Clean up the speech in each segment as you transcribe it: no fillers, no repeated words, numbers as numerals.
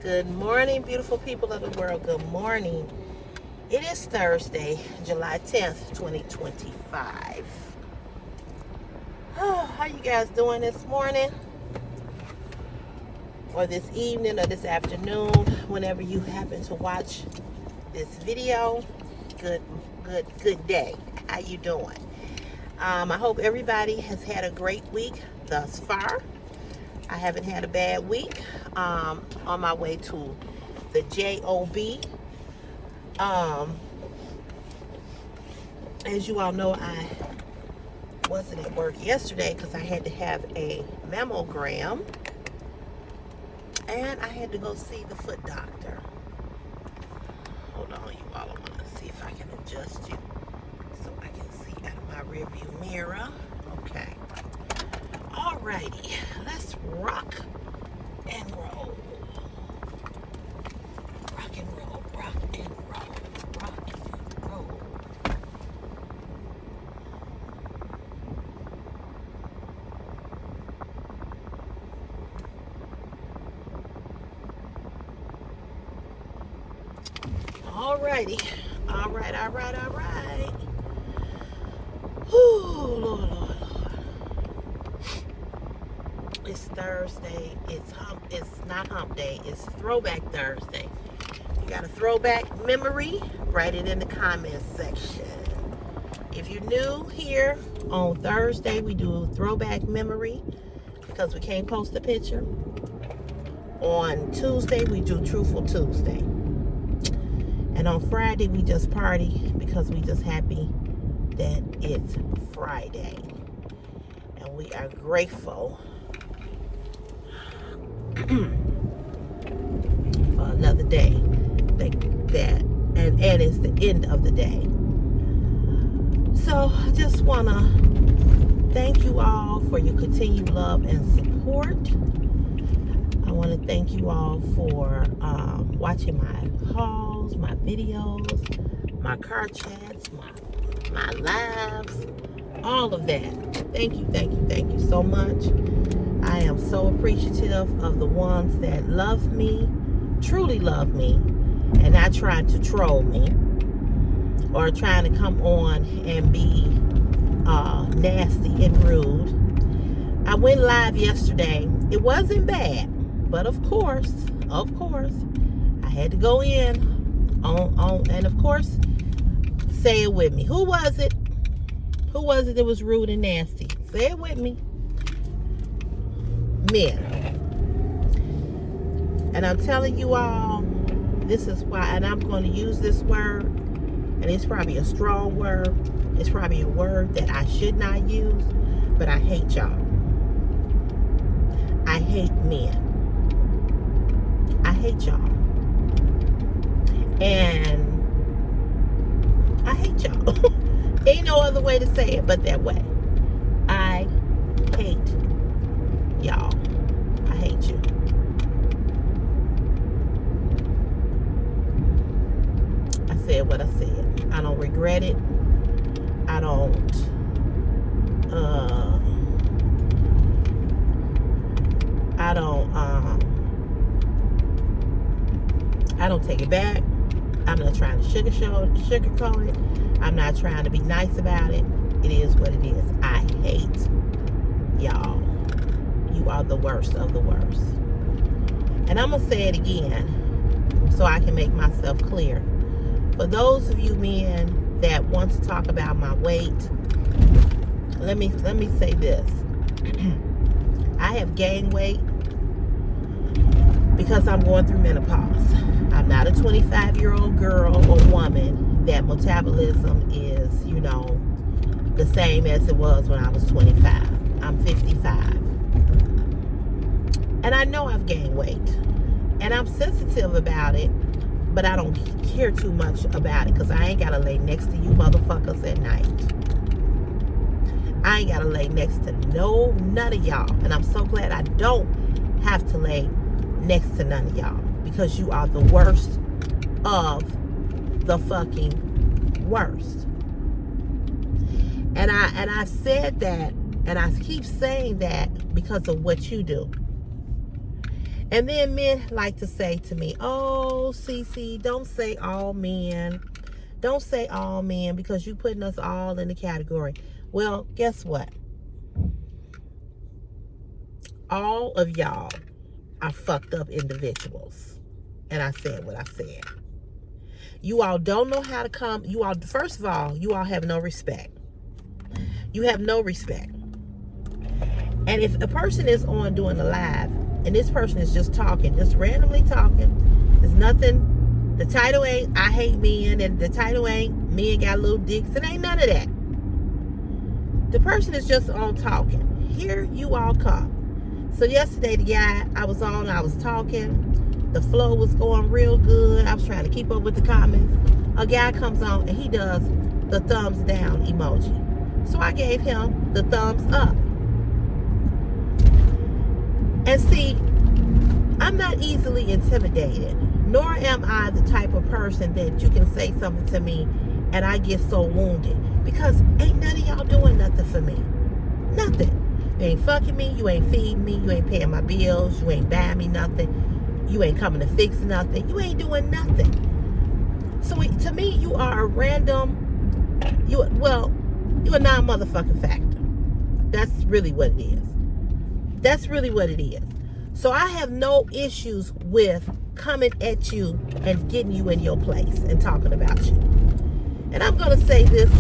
Good morning, beautiful people of the world. Good morning. It is Thursday, July 10th, 2025. How you guys doing this morning? Or this evening or this afternoon, whenever you happen to watch this video. Good day. How you doing? I hope everybody has had a great week thus far. I haven't had a bad week. On my way to the job. As you all know, I wasn't at work yesterday because I had to have a mammogram, and I had to go see the foot doctor. Hold on, you all. I want to see if I can adjust you so I can see out of my rearview mirror. Okay. Alrighty, let's rock and roll. Rock and roll, rock and roll, rock and roll. Alrighty, all right. Whew, Lord. It's Thursday. It's not hump day. It's throwback Thursday. You got a throwback memory? Write it in the comments section. If you're new here, on Thursday we do throwback memory because we can't post a picture. On Tuesday we do Truthful Tuesday. And on Friday we just party because we just happy that it's Friday. And we are grateful for another day and it's the end of the day. So I just want to thank you all for your continued love and support. I want to thank you all for watching my hauls, my videos, my car chats, my lives, all of that. Thank you so much. I am so appreciative of the ones that love me, truly love me, and not trying to troll me or trying to come on and be nasty and rude. I went live yesterday. It wasn't bad, but of course, I had to go in on and of course, say it with me. Who was it? Who was it that was rude and nasty? Say it with me. Men. And I'm telling you all, this is why, and I'm going to use this word, and it's probably a strong word. It's probably a word that I should not use, but I hate y'all. I hate men. I hate y'all. And I hate y'all. Ain't no other way to say it but that way. I hate y'all. I hate you. I said what I said. I don't regret it. I don't take it back. I'm not trying to sugarcoat it. I'm not trying to be nice about it. It is what it is. I hate y'all. You are the worst of the worst. And I'm going to say it again so I can make myself clear. For those of you men that want to talk about my weight, let me say this. I have gained weight because I'm going through menopause. I'm not a 25-year-old girl or woman that metabolism is, the same as it was when I was 25. I'm 55. And I know I've gained weight. And I'm sensitive about it, but I don't care too much about it because I ain't got to lay next to you motherfuckers at night. I ain't got to lay next to none of y'all. And I'm so glad I don't have to lay next to none of y'all because you are the worst of the fucking worst. And I said that, and I keep saying that because of what you do. And then men like to say to me, oh, Cece, don't say all men. Don't say all men because you putting us all in the category. Well, guess what? All of y'all are fucked up individuals. And I said what I said. You all don't know how to come. You all, first of all, you all have no respect. You have no respect. And if a person is on doing a live and this person is just talking, just randomly talking, there's nothing, the title ain't I hate men, and the title ain't men got little dicks. It ain't none of that. The person is just on talking. Here you all come. So yesterday the guy I was on, I was talking. The flow was going real good. I was trying to keep up with the comments. A guy comes on and he does the thumbs down emoji. So I gave him the thumbs up. And see, I'm not easily intimidated, nor am I the type of person that you can say something to me and I get so wounded, because ain't none of y'all doing nothing for me. Nothing. You ain't fucking me, you ain't feeding me, you ain't paying my bills, you ain't buying me nothing, you ain't coming to fix nothing, you ain't doing nothing. So to me, you are a random, you're a non-motherfucking factor. That's really what it is. That's really what it is. So I have no issues with coming at you and getting you in your place and talking about you. And I'm going to say this,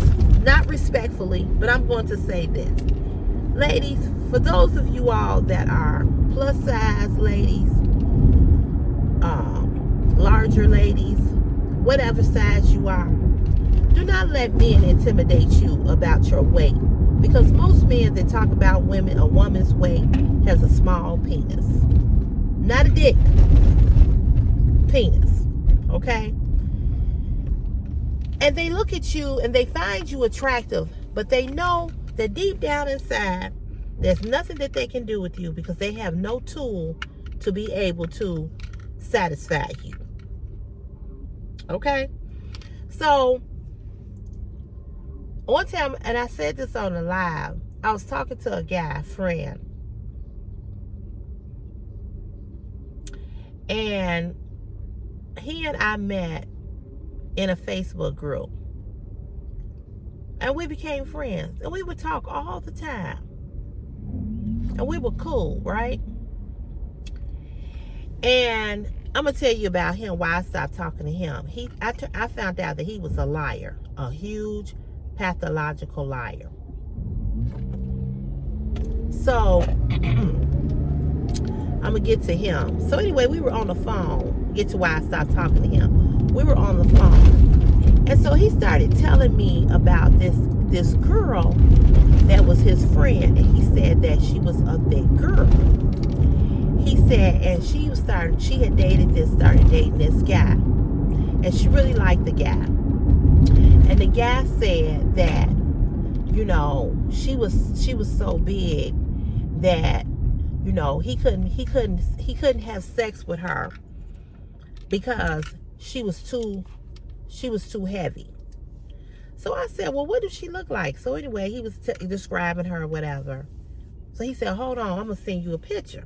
not respectfully, but I'm going to say this. Ladies, for those of you all that are plus size ladies, larger ladies, whatever size you are, do not let men intimidate you about your weight. Because most men that talk about women, a woman's weight has a small penis. Not a dick. Penis. Okay? And they look at you and they find you attractive, but they know that deep down inside, there's nothing that they can do with you because they have no tool to be able to satisfy you. Okay? So, one time, and I said this on the live, I was talking to a guy, friend, and he and I met in a Facebook group, and we became friends, and we would talk all the time, and we were cool, right? And I'm gonna tell you about him, why I stopped talking to him. I found out that he was a liar, a huge pathological liar. So I'm gonna get to him. So anyway, we were on the phone. Get to why I stopped talking to him. We were on the phone, and so he started telling me about this girl that was his friend, and he said that she was a thick girl. He said, and she had started dating this guy, and she really liked the guy. And the guy said that, you know, she was so big that, you know, he couldn't have sex with her because she was too heavy. So I said, well, what does she look like? So anyway, he was describing her or whatever. So he said, hold on, I'm gonna send you a picture.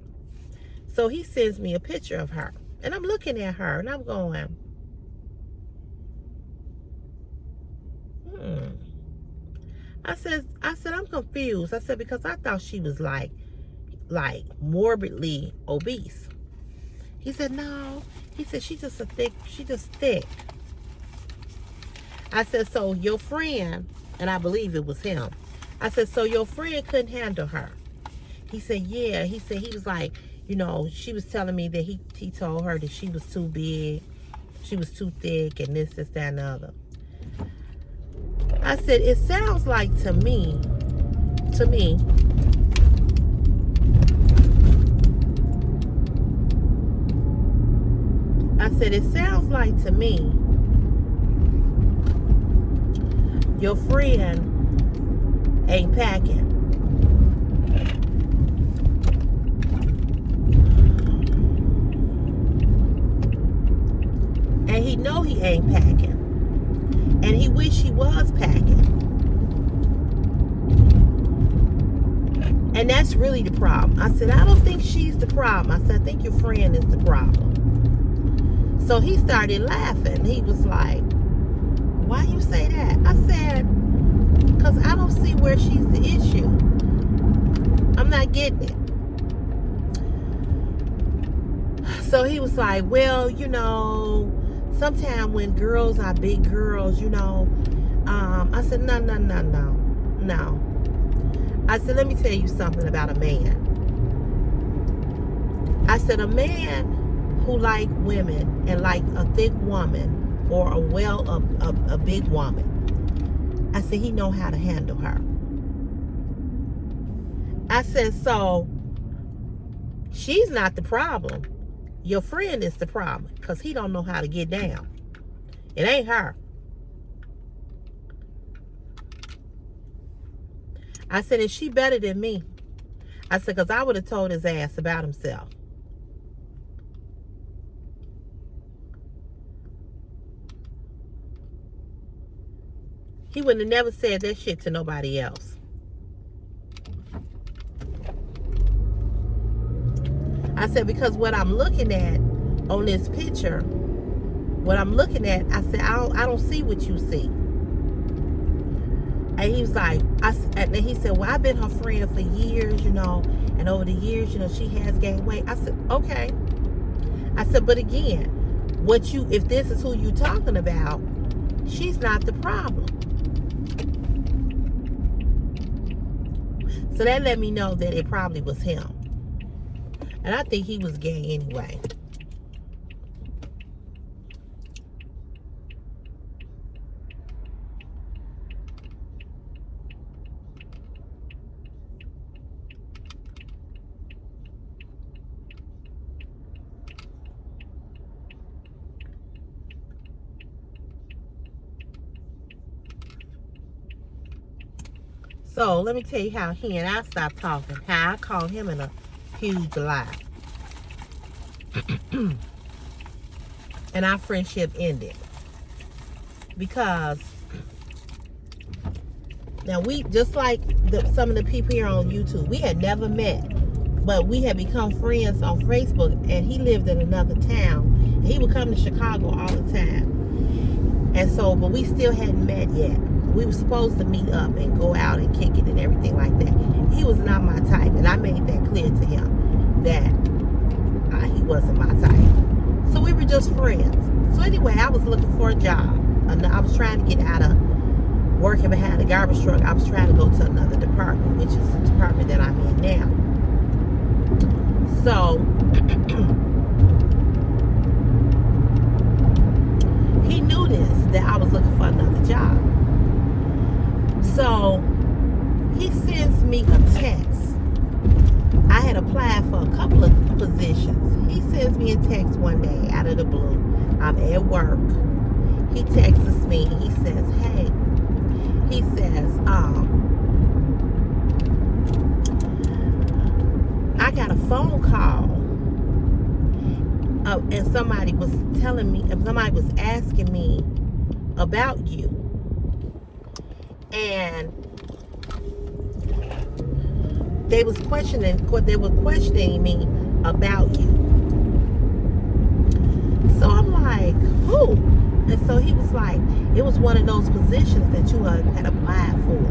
So he sends me a picture of her, and I'm looking at her and I'm going, I said, I'm confused. I said, because I thought she was like morbidly obese. He said, no. He said, she's just thick. I said, so your friend, and I believe it was him. I said, so your friend couldn't handle her? He said, yeah. He said, he was like, you know, she was telling me that he told her that she was too big, she was too thick, and this, that, and the other. I said, it sounds like to me, I said, it sounds like to me, your friend ain't packing. And he know he ain't packing. And he wish he was packing. And that's really the problem. I said, I don't think she's the problem. I said, I think your friend is the problem. So he started laughing. He was like, why you say that? I said, because I don't see where she's the issue. I'm not getting it. So he was like, well, you know, sometimes when girls are big girls, you know, I said, no. I said, let me tell you something about a man. I said, a man who like women and like a thick woman or a big woman, I said, he know how to handle her. I said, so she's not the problem. Your friend is the problem because he don't know how to get down. It ain't her. I said, is she better than me? I said, because I would have told his ass about himself. He would have never said that shit to nobody else. I said, because what I'm looking at on this picture, what I'm looking at, I said, I don't see what you see. And he was like, and he said, well, I've been her friend for years, you know, and over the years, you know, she has gained weight. I said, okay. I said, but again, if this is who you talking about, she's not the problem. So that let me know that it probably was him. And I think he was gay anyway. So let me tell you how he and I stopped talking. How I called him in a huge lie. And our friendship ended. Because now we, just like some of the people here on YouTube, we had never met. But we had become friends on Facebook. And he lived in another town. And he would come to Chicago all the time. And so, but we still hadn't met yet. We were supposed to meet up and go out and kick it and everything like that. He was not my type, and I made that clear to him that he wasn't my type. So we were just friends. So anyway, I was looking for a job. I was trying to get out of working behind a garbage truck. I was trying to go to another department, which is the department that I'm in now. So he knew this, that I was looking for another job. So he sends me a text. I had applied for a couple of positions. He sends me a text one day out of the blue. I'm at work. He texts me. He says, hey, he says, I got a phone call. And somebody was telling me, somebody was asking me about you. And they were questioning me about you. So I'm like, who? And so he was like, it was one of those positions that you had applied for.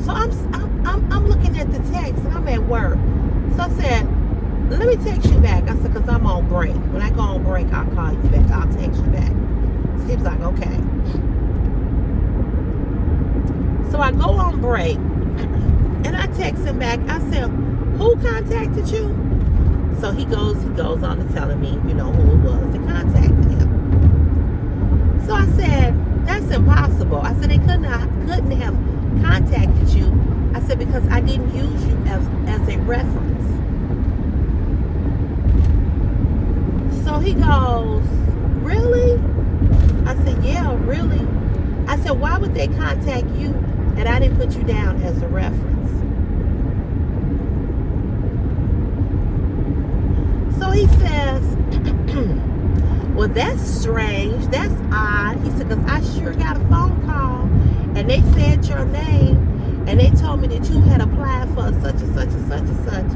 So I'm looking at the text and I'm at work. So I said, let me text you back. I said, because I'm on break. When I go on break, I'll call you back. I'll text you back. So he was like, okay. So I go on break and I text him back. I said, who contacted you? So he goes on to telling me, you know, who it was that contacted him. So I said, that's impossible. I said, they couldn't have contacted you. I said, because I didn't use you as a reference. So he goes, really? I said, yeah, really? I said, why would they contact you and I didn't put you down as a reference? So he says, well, that's strange. That's odd. He said, because I sure got a phone call and they said your name, and they told me that you had applied for such and such and such and such,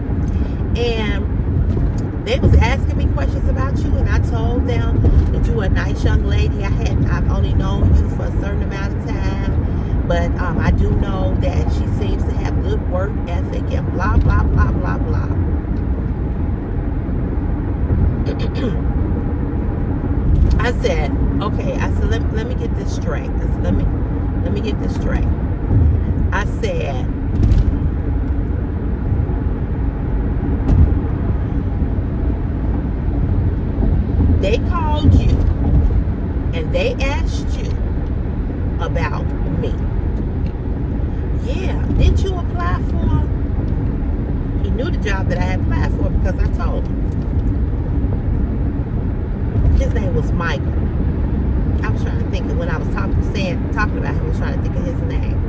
and they was asking me questions about you, and I told them that you were a nice young lady. I've only known you for a certain amount of time, but I do know that she seems to have good work ethic and blah blah blah blah blah. I said, okay. I said, let me get this straight. I said, let me get this straight. I said, they called you and they asked you about me. Yeah, didn't you apply for? He knew the job that I had applied for because I told him. His name was Michael. I was trying to think of when I was talking about him, I was trying to think of his name.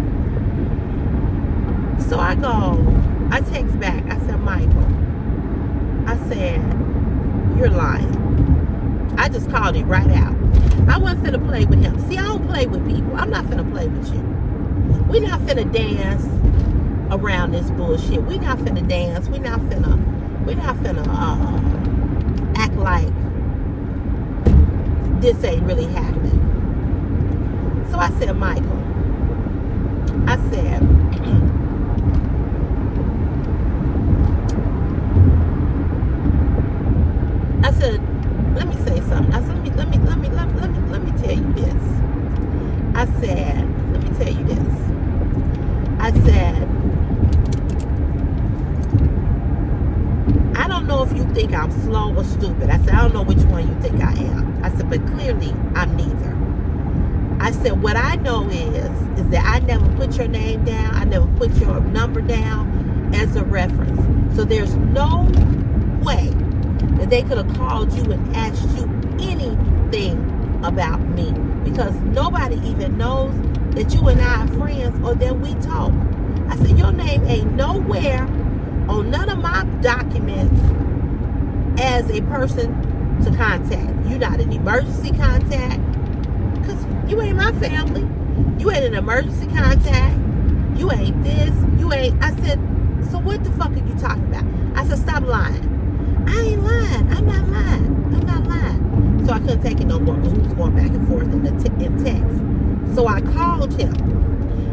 So I text back. I said, Michael, I said, you're lying. I just called it right out. I wasn't finna play with him. See, I don't play with people. I'm not finna play with you. We're not finna dance around this bullshit. We're not finna dance. We're not finna act like this ain't really happening. So I said, Michael, I said, let me say something. I said, let me tell you this. I said, let me tell you this. I said, I don't know if you think I'm slow or stupid. I said, I don't know which one you think I am. I said, but clearly I'm neither. I said, what I know is that I never put your name down. I never put your number down as a reference. So there's no way that they could have called you and asked you anything about me, because nobody even knows that you and I are friends or that we talk. I said, your name ain't nowhere on none of my documents as a person to contact. You're not an emergency contact, because you ain't my family. You ain't an emergency contact. You ain't this. You ain't. I said, so what the fuck are you talking about? I said, stop lying. I ain't lying. I'm not lying. I'm not lying. So I couldn't take it no more because we was going back and forth in text. So I called him.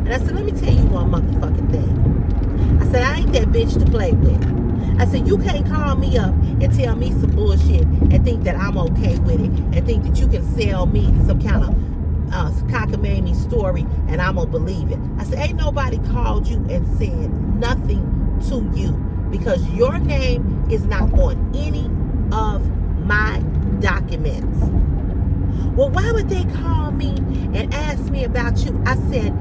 And I said, let me tell you one motherfucking thing. I said, I ain't that bitch to play with. I said, you can't call me up and tell me some bullshit and think that I'm okay with it and think that you can sell me some kind of cockamamie story and I'm going to believe it. I said, ain't nobody called you and said nothing to you, because your name is not on any of my documents. Well, why would they call me and ask me about you? I said,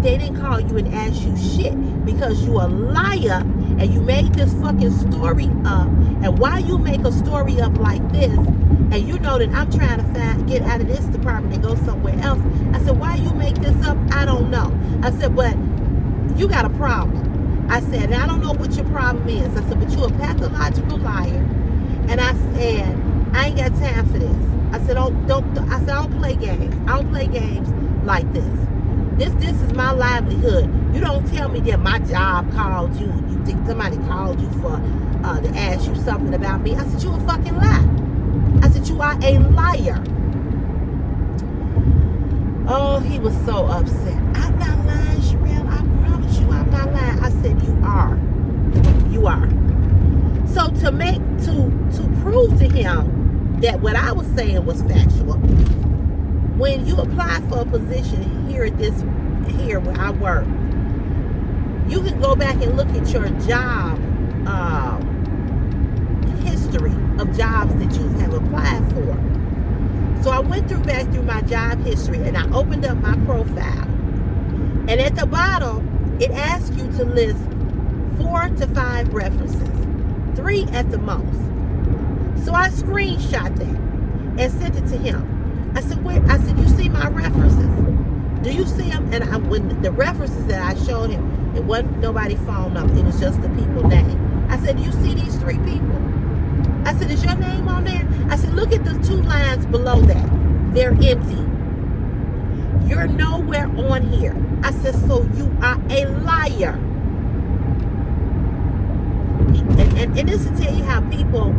they didn't call you and ask you shit because you a liar and you made this fucking story up. And why you make a story up like this, and you know that I'm trying to get out of this department and go somewhere else. I said, why you make this up? I don't know. I said, but you got a problem. I said, and I don't know what your problem is. I said, but you a pathological liar. And I said, I ain't got time for this. I said, I don't play games. I don't play games like this. This is my livelihood. You don't tell me that my job called you. You think somebody called you for to ask you something about me. I said, you a fucking lie. I said, you are a liar. Oh, he was so upset. I'm not lying, Sherelle. I promise you I'm not lying. I said, you are. You are. So to prove to him that what I was saying was factual, when you apply for a position here where I work, you can go back and look at your job history of jobs that you have applied for. So I went back through my job history and I opened up my profile. And at the bottom, it asks you to list 4 to 5 references, 3 at the most. So I screenshot that and sent it to him. I said, wait, I said, you see my references? Do you see them? And when the references that I showed him, it wasn't nobody phone number. It was just the people's name. I said, you see these 3 people? I said, is your name on there? I said, look at the 2 lines below that. They're empty. You're nowhere on here. I said, so you are a liar. And this to tell you how people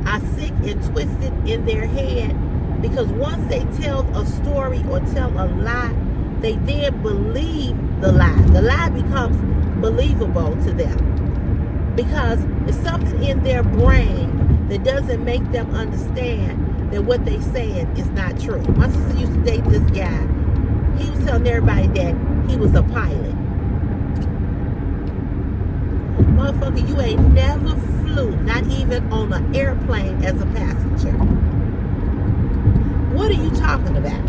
are sick and twisted in their head, because once they tell a story or tell a lie, they then believe the lie. The lie becomes believable to them because it's something in their brain that doesn't make them understand that what they're saying is not true. My sister used to date this guy. He was telling everybody that he was a pilot. Motherfucker, you ain't never flew, not even on an airplane as a passenger. What are you talking about?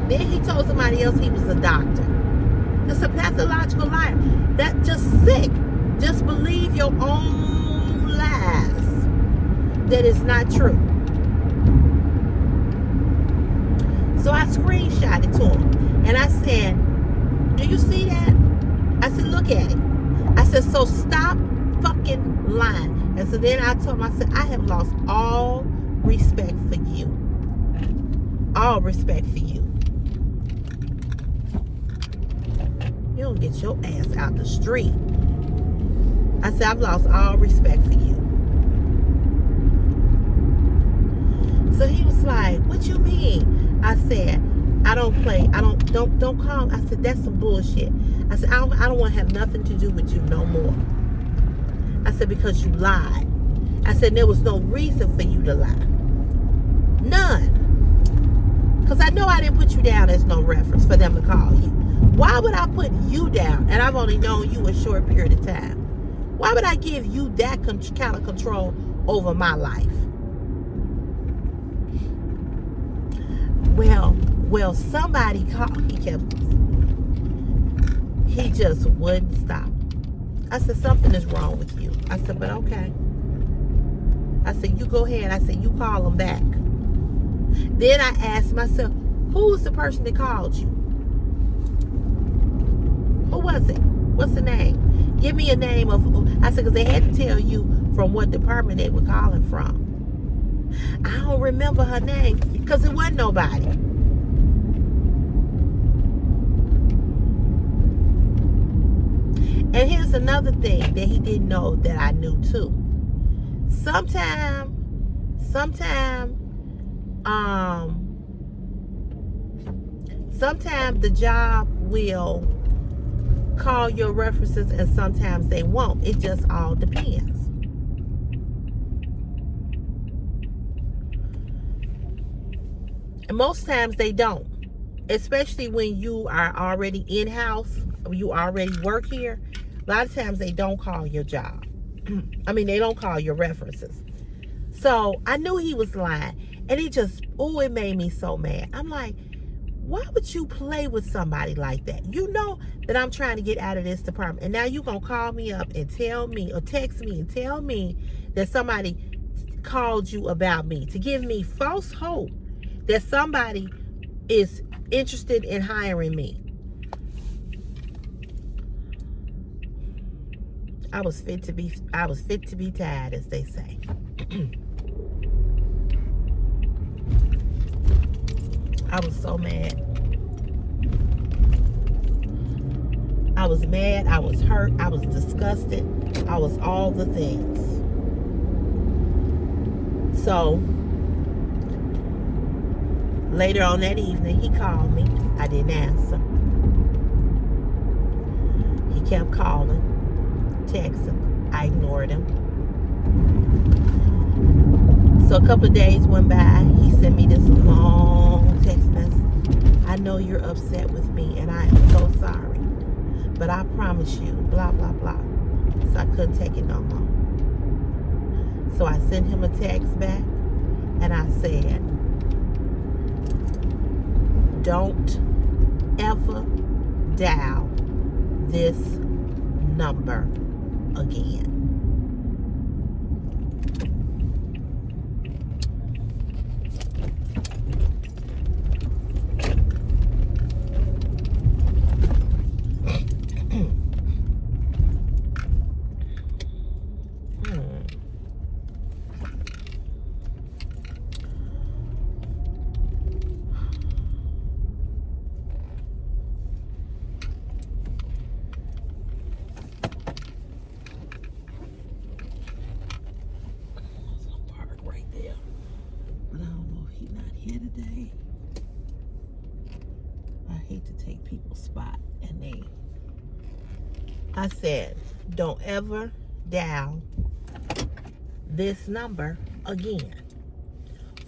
Then he told somebody else he was a doctor. That's a pathological liar. That's just sick. Just believe your own lies. That is not true. So I screenshot it to him. And I said, do you see that? I said, look at it. I said, so stop fucking lying. And so then I told him, I said, I have lost all respect for you. All respect for you. You don't get your ass out the street. I said, I've lost all respect for you. So he was like, what you mean? I said, I don't play. Don't call. I said, that's some bullshit. I said, I don't want to have nothing to do with you no more. I said, because you lied. I said, there was no reason for you to lie. None. Because I know I didn't put you down as no reference for them to call you. Why would I put you down? And I've only known you a short period of time. Why would I give you that kind of control over my life? Well, somebody called. He just wouldn't stop. I said, something is wrong with you. I said, but okay. I said, you go ahead. I said, you call him back. Then I asked myself, who was the person that called you? Who was it? What's the name? Give me a name of, I said, because they had to tell you from what department they were calling from. I don't remember her name because it wasn't nobody. And here's another thing that he didn't know that I knew too. Sometimes the job will call your references and sometimes they won't. It just all depends. And most times they don't. Especially when you are already in-house, you already work here. A lot of times they don't call your job. I mean, they don't call your references. So I knew he was lying. And it made me so mad. I'm like, why would you play with somebody like that? You know that I'm trying to get out of this department. And now you're going to call me up and tell me, or text me and tell me that somebody called you about me, to give me false hope that somebody is interested in hiring me. I was fit to be tied, as they say. I was so mad. I was mad, I was hurt, I was disgusted, I was all the things. So later on that evening, he called me. I didn't answer. He kept calling, texting. I ignored him. So a couple of days went by. He sent me this long text message. I know you're upset with me, and I am so sorry. But I promise you, blah, blah, blah. So I couldn't take it no more. So I sent him a text back, and I said, don't ever dial this number again. today. I hate to take people's spot, and I said, don't ever dial this number again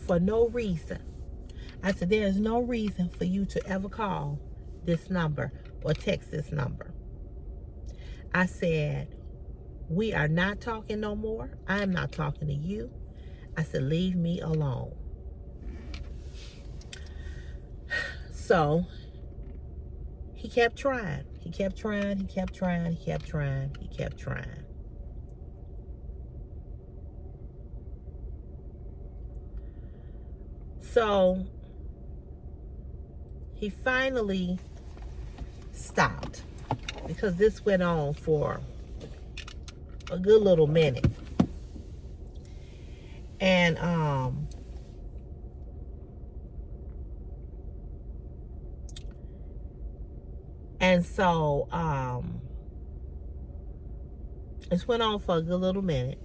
for no reason. I said, there is no reason for you to ever call this number or text this number. I said, we are not talking no more. I am not talking to you. I said, leave me alone. So he kept trying. He kept trying. He kept trying. He kept trying. He kept trying. So he finally stopped, because this went on for a good little minute. And so this went on for a good little minute,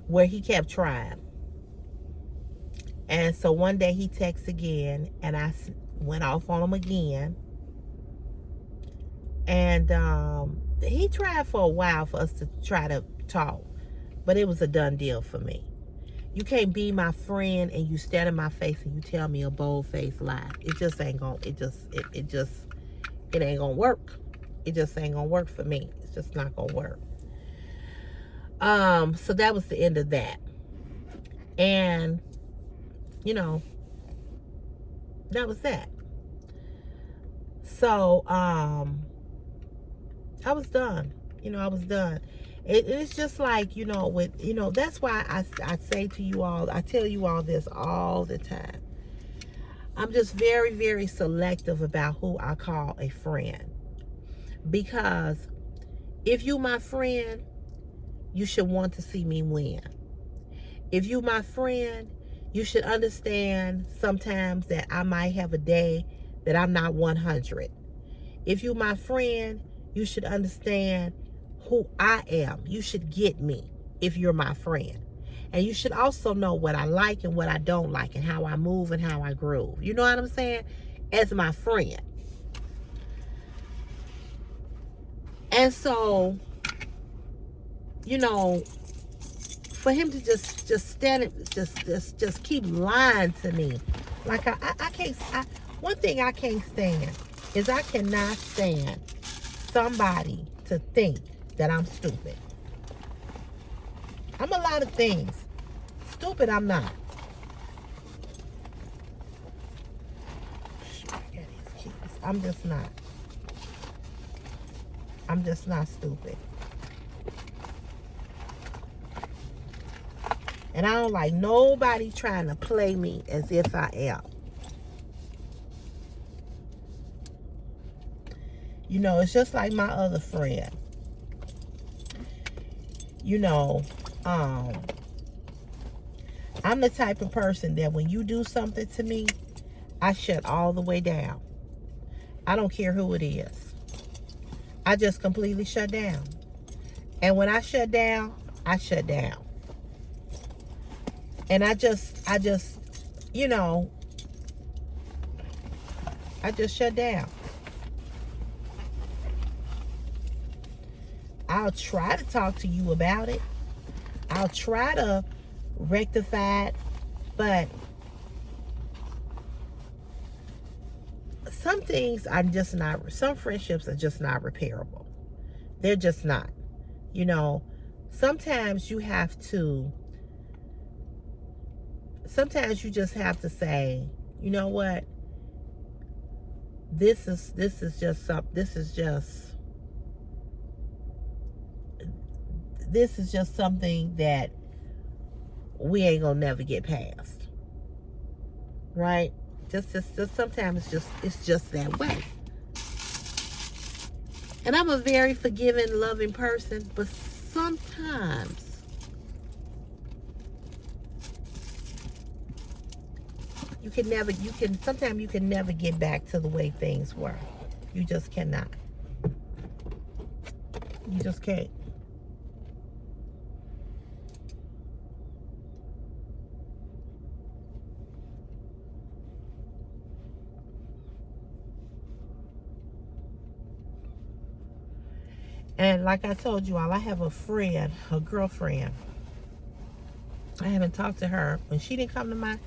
where he kept trying. And so one day he texts again, and I went off on him again. And he tried for a while for us to try to talk, but it was a done deal for me. You can't be my friend and you stand in my face and you tell me a bold-faced lie. It just ain't gonna, it ain't gonna work. It just ain't gonna work for me. It's just not gonna work. So that was the end of that. And, you know, that was that. So, I was done. I was done. It's just like, that's why I say to you all, I tell you all this all the time. I'm just very, very selective about who I call a friend. Because if you my friend, you should want to see me win. If you my friend, you should understand sometimes that I might have a day that I'm not 100. If you my friend, you should understand who I am. You should get me if you're my friend. And you should also know what I like and what I don't like, and how I move and how I groove. You know what I'm saying? As my friend. And so, for him to just stand, just keep lying to me. Like I can't, one thing I can't stand is I cannot stand somebody to think that I'm stupid. I'm a lot of things. Stupid, I'm not. I'm just not. I'm just not stupid. And I don't like nobody trying to play me as if I am. It's just like my other friend. I'm the type of person that when you do something to me, I shut all the way down. I don't care who it is. I just completely shut down. And when I shut down, I shut down. And I just shut down. I'll try to talk to you about it. I'll try to rectify it, but some things are just not, some friendships are just not repairable. They're just not. Sometimes you just have to say, you know what? This is just something that we ain't gonna never get past. Right? Just sometimes it's just that way. And I'm a very forgiving, loving person, but sometimes sometimes you can never get back to the way things were. You just cannot. You just can't. And like I told you all, I have a friend, a girlfriend. I haven't talked to her when she didn't come to my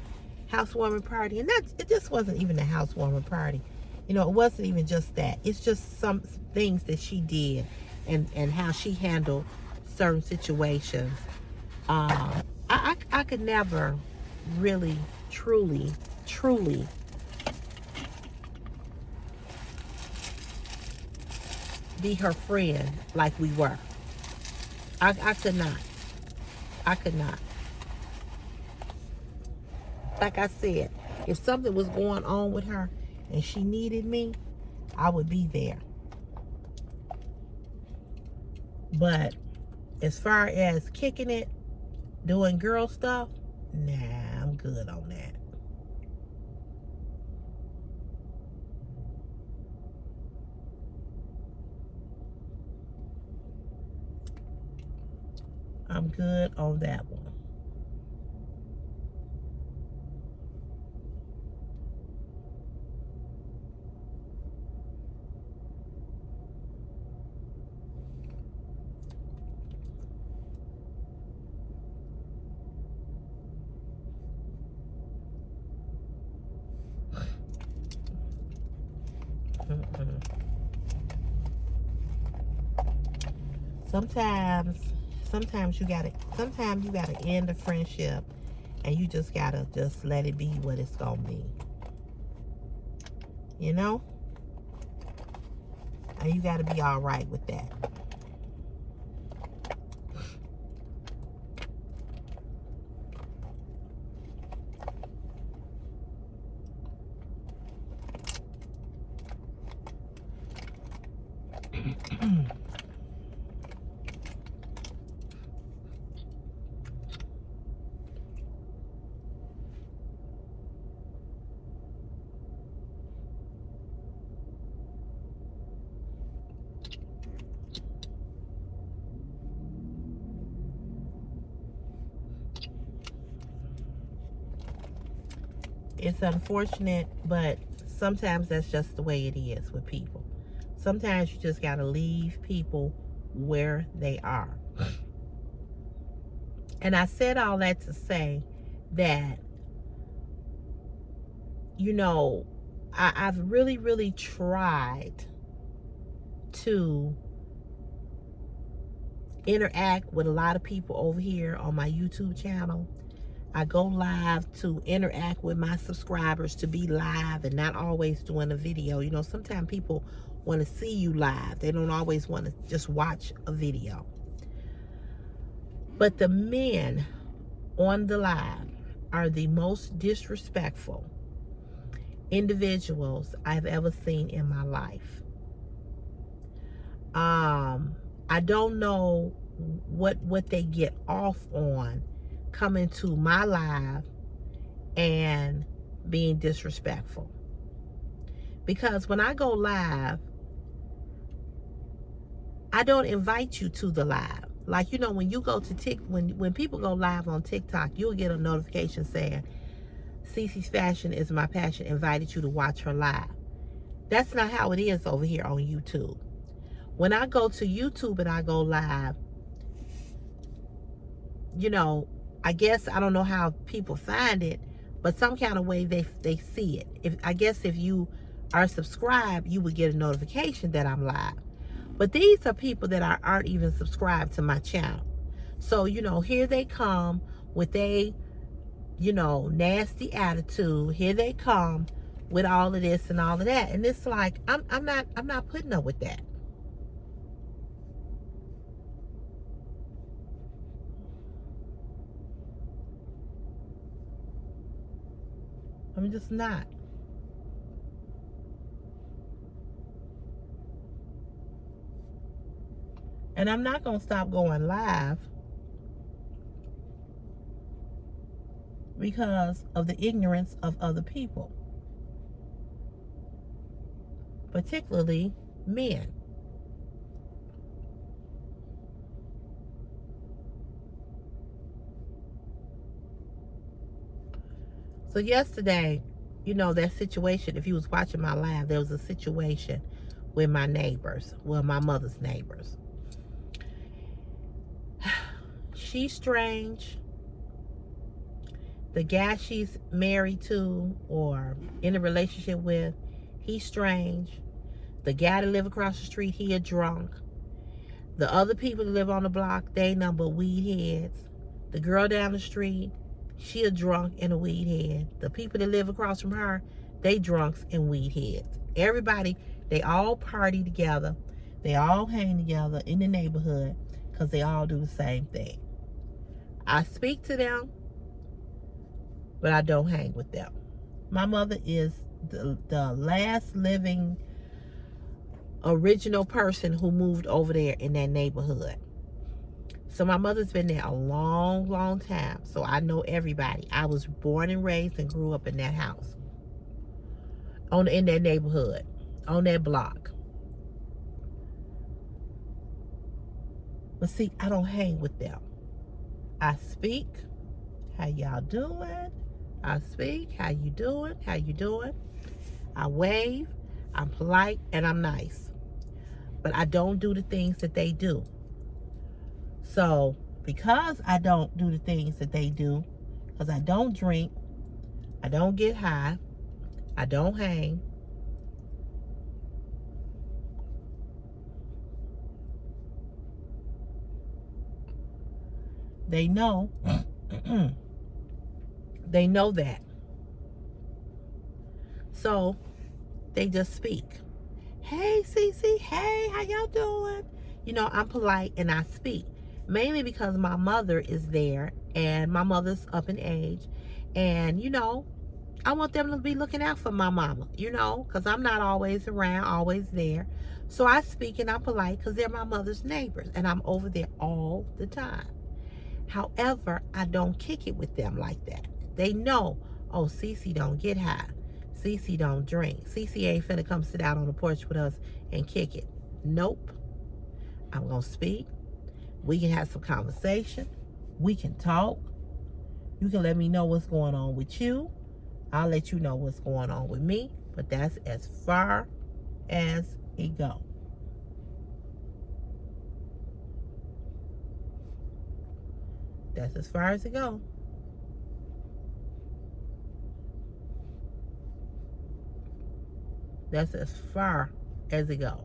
housewarming party. And it just wasn't even a housewarming party. You know, it wasn't even just that. It's just some things that she did and how she handled certain situations. I could never really, truly be her friend like we were. I could not. I could not. Like I said, if something was going on with her and she needed me, I would be there. But as far as kicking it, doing girl stuff, nah, I'm good on that. I'm good on that one. Sometimes you gotta end a friendship, and you just gotta just let it be what it's gonna be. You know? And you gotta be all right with that. It's unfortunate, but sometimes that's just the way it is with people. Sometimes you just gotta leave people where they are. And I said all that to say that, you know, I've really tried to interact with a lot of people over here on my YouTube channel. I go live to interact with my subscribers, to be live and not always doing a video. You know, sometimes people want to see you live. They don't always want to just watch a video. But the men on the live are the most disrespectful individuals I've ever seen in my life. I don't know what they get off on coming to my live and being disrespectful. Because when I go live, I don't invite you to the live. Like, you know, when you go to when people go live on TikTok, you'll get a notification saying, Cece's Fashion is my passion, invited you to watch her live. That's not how it is over here on YouTube. When I go to YouTube and I go live, you know, I guess, I don't know how people find it, but some kind of way they see it. I guess if you are subscribed, you would get a notification that I'm live. But these are people that aren't even subscribed to my channel. So, you know, here they come with a, you know, nasty attitude. Here they come with all of this and all of that. And it's like, I'm not putting up with that. I'm just not. And I'm not going to stop going live because of the ignorance of other people, particularly men. So yesterday, you know, that situation, if you was watching my live, there was a situation with my neighbors, well, my mother's neighbors. she's strange. The guy she's married to or in a relationship with, he's strange. The guy that live across the street, he a drunk. The other people that live on the block, they ain't nothing but weed heads. The girl down the street, she a drunk and a weed head. The people that live across from her, they drunks and weed heads. Everybody, they all party together. They all hang together in the neighborhood because they all do the same thing. I speak to them, but I don't hang with them. My mother is the last living original person who moved over there in that neighborhood. So my mother's been there a long, long time. So I know everybody. I was born and raised and grew up in that house. In that neighborhood. On that block. But see, I don't hang with them. I speak. How y'all doing? I speak. How you doing? How you doing? I wave. I'm polite and I'm nice. But I don't do the things that they do. So, because I don't do the things that they do, because I don't drink, I don't get high, I don't hang, they know, they know that. So, they just speak. Hey, Cece, hey, how y'all doing? You know, I'm polite and I speak. Mainly because my mother is there and my mother's up in age. And, you know, I want them to be looking out for my mama, you know, because I'm not always around, always there. So I speak and I'm polite because they're my mother's neighbors and I'm over there all the time. However, I don't kick it with them like that. They know, oh, Cece don't get high. Cece don't drink. Cece ain't finna come sit out on the porch with us and kick it. Nope. I'm gonna speak. We can have some conversation. We can talk. You can let me know what's going on with you. I'll let you know what's going on with me. But that's as far as it goes. That's as far as it goes. That's as far as it goes.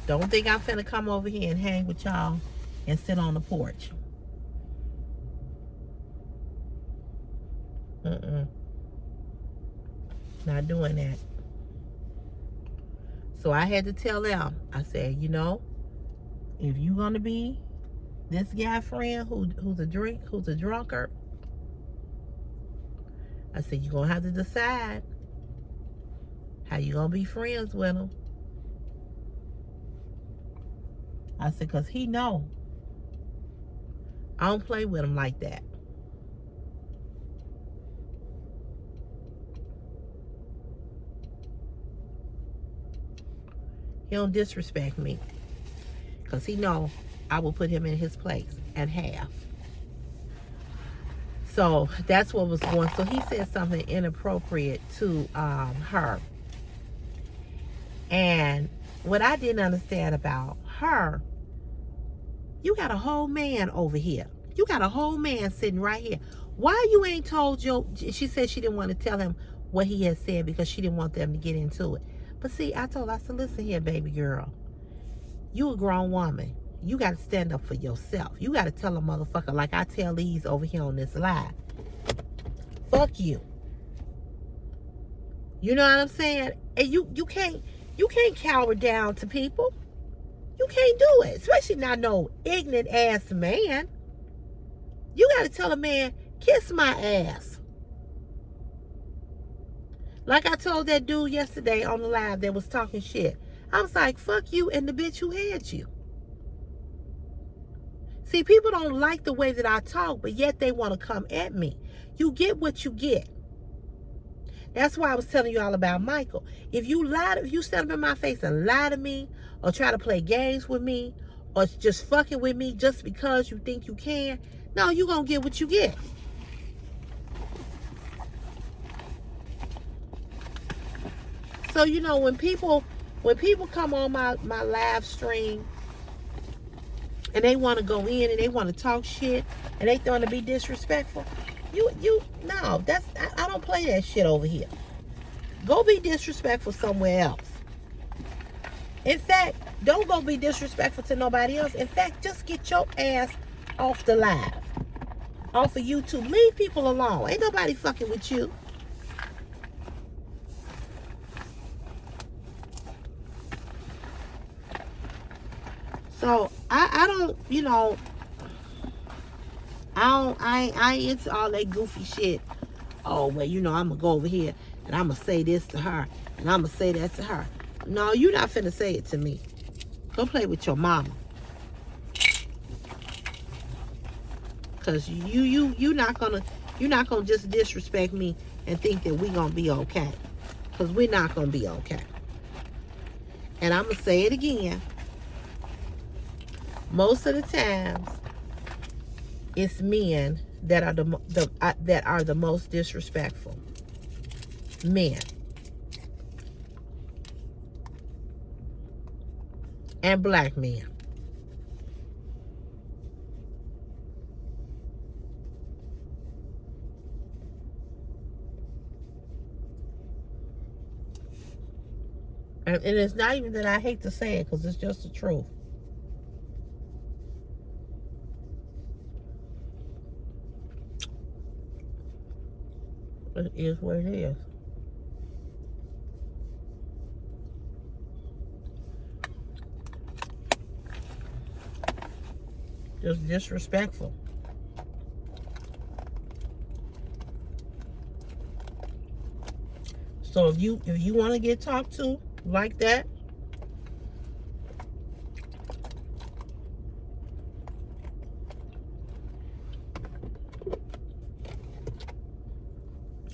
Don't think I'm finna come over here and hang with y'all and sit on the porch. Not doing that. So I had to tell them, I said, you know, if you gonna be this guy friend who's a drunkard, I said, you're gonna have to decide how you gonna be friends with him. I said, because he know I don't play with him like that. He don't disrespect me. Because he know I will put him in his place and have. So that's what was going. So he said something inappropriate to her. And what I didn't understand about her, you got a whole man over here. You got a whole man sitting right here. Why you ain't told your, she said she didn't want to tell him what he had said because she didn't want them to get into it. But see, I told her, I said, listen here, baby girl. You a grown woman. You got to stand up for yourself. You got to tell a motherfucker like I tell these over here on this live. Fuck you. You know what I'm saying? And you can't cower down to people. You can't do it. Especially not no ignorant ass man. You got to tell a man, kiss my ass. Like I told that dude yesterday on the live that was talking shit. I was like, fuck you and the bitch who had you. See, people don't like the way that I talk, but yet they want to come at me. You get what you get. That's why I was telling you all about Michael. If you stand up in my face and lie to me, or try to play games with me, or just fucking with me just because you think you can, no, you gonna get what you get. So, you know, when people When people come on my live stream and they want to go in and they want to talk shit and they want to be disrespectful, no, I don't play that shit over here. Go be disrespectful somewhere else. In fact, don't go be disrespectful to nobody else. In fact, just get your ass off the live, off of YouTube. Leave people alone. Ain't nobody fucking with you. So I don't, I ain't into all that goofy shit. Oh, well, I'm gonna go over here and I'm gonna say this to her and I'm gonna say that to her. No, you're not finna say it to me. Go play with your mama. Cause you're not gonna just disrespect me and think that we gonna be okay. Cause we're not gonna be okay. And I'm gonna say it again. Most of the times, it's men that are the most disrespectful. Men. And black men. And it's not even that I hate to say it, because it's just the truth. It is what it is. Just disrespectful. So if you want to get talked to like that,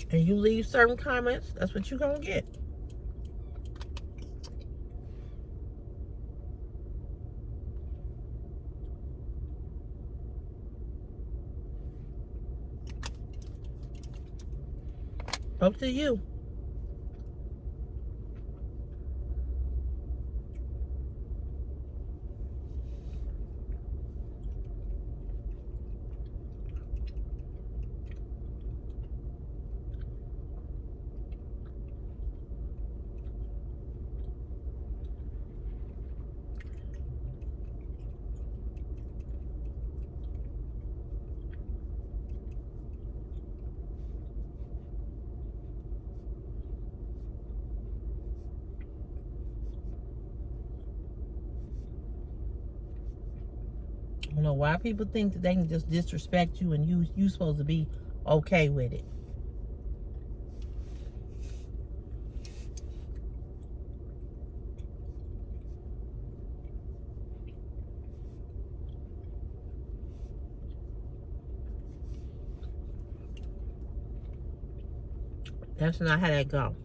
and you leave certain comments, that's what you're gonna get. Up to you. I don't know why people think that they can just disrespect you and you supposed to be okay with it. That's not how that go.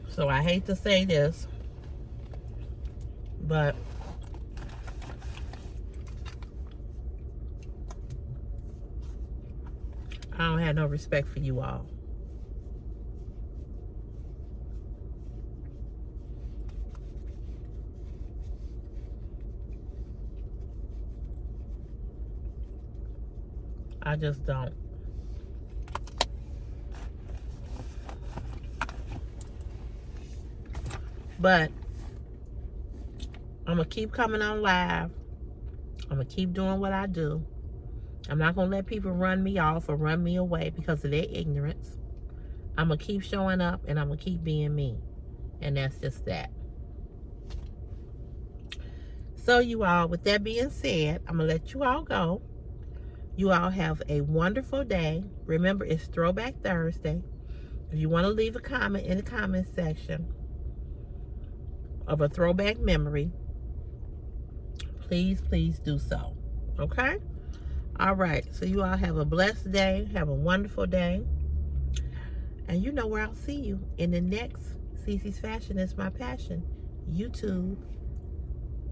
So I hate to say this, but I don't have no respect for you all. I just don't. But I'm going to keep coming on live. I'm going to keep doing what I do. I'm not going to let people run me off or run me away because of their ignorance. I'm going to keep showing up and I'm going to keep being me. And that's just that. So you all, with that being said, I'm going to let you all go. You all have a wonderful day. Remember, it's Throwback Thursday. If you want to leave a comment in the comment section of a throwback memory, please do so. Okay? All right. So you all have a blessed day. Have a wonderful day. And you know where I'll see you in the next Cece's Fashion is My Passion YouTube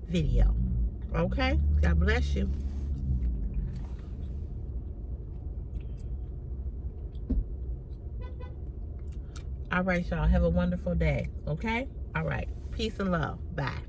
video. Okay? God bless you. All right, y'all. Have a wonderful day. Okay? All right. Peace and love. Bye.